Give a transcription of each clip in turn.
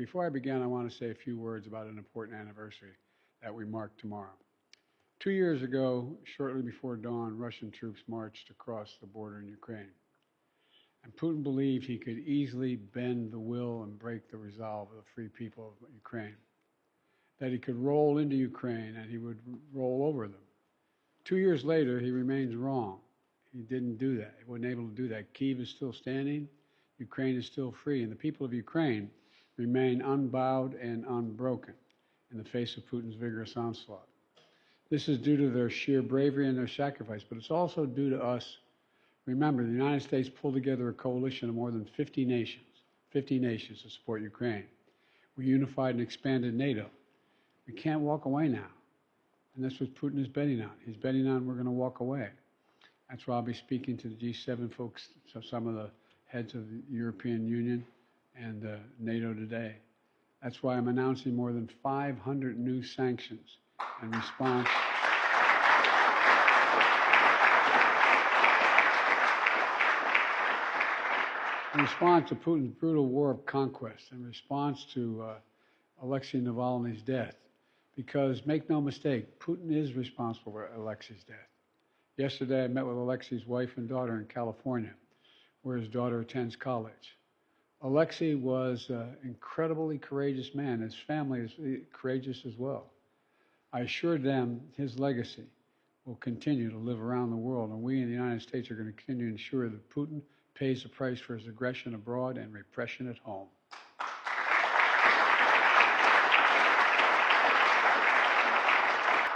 before I begin, I want to say a few words about an important anniversary that we mark tomorrow. 2 years ago, shortly before dawn, Russian troops marched across the border in Ukraine. And Putin believed he could easily bend the will and break the resolve of the free people of Ukraine. That he could roll into Ukraine and he would roll over them. 2 years later, he remains wrong. He didn't do that. He wasn't able to do that. Kyiv is still standing. Ukraine is still free. And the people of Ukraine remain unbowed and unbroken in the face of Putin's vigorous onslaught. This is due to their sheer bravery and their sacrifice, but it's also due to us. Remember, the United States pulled together a coalition of more than 50 nations to support Ukraine. We unified and expanded NATO. We can't walk away now. And that's what Putin is betting on. He's betting on we're going to walk away. That's why I'll be speaking to the G7 folks, so some of the heads of the European Union and NATO today. That's why I'm announcing more than 500 new sanctions in response. In response to Putin's brutal war of conquest, in response to Alexei Navalny's death, because make no mistake, Putin is responsible for Alexei's death. Yesterday, I met with Alexei's wife and daughter in California, where his daughter attends college. Alexei was an incredibly courageous man. His family is courageous as well. I assured them his legacy will continue to live around the world, and we in the United States are going to continue to ensure that Putin pays the price for his aggression abroad and repression at home.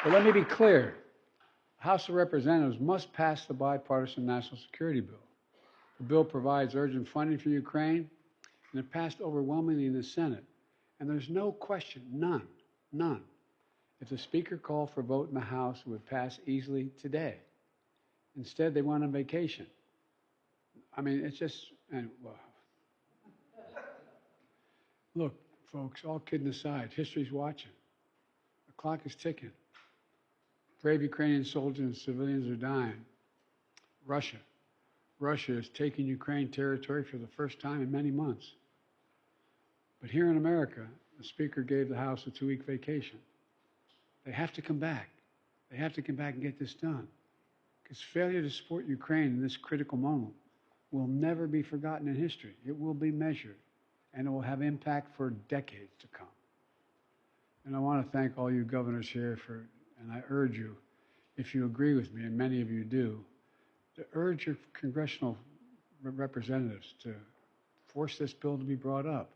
But let me be clear. The House of Representatives must pass the bipartisan national security bill. The bill provides urgent funding for Ukraine, and it passed overwhelmingly in the Senate. And there's no question, none. If the Speaker called for a vote in the House, it would pass easily today. Instead, they went on vacation. I mean, it's just, well. Look, folks, all kidding aside, history's watching. The clock is ticking. Brave Ukrainian soldiers and civilians are dying. Russia is taking Ukraine territory for the first time in many months. But here in America, the Speaker gave the House a 2-week vacation. They have to come back. They have to come back and get this done. Because failure to support Ukraine in this critical moment will never be forgotten in history. It will be measured, and it will have impact for decades to come. And I want to thank all you governors here and I urge you, if you agree with me, and many of you do, to urge your congressional representatives to force this bill to be brought up.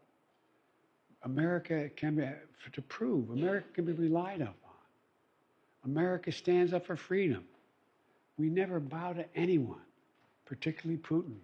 America can be, to prove, America can be relied upon. America stands up for freedom. We never bow to anyone, particularly Putin.